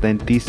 33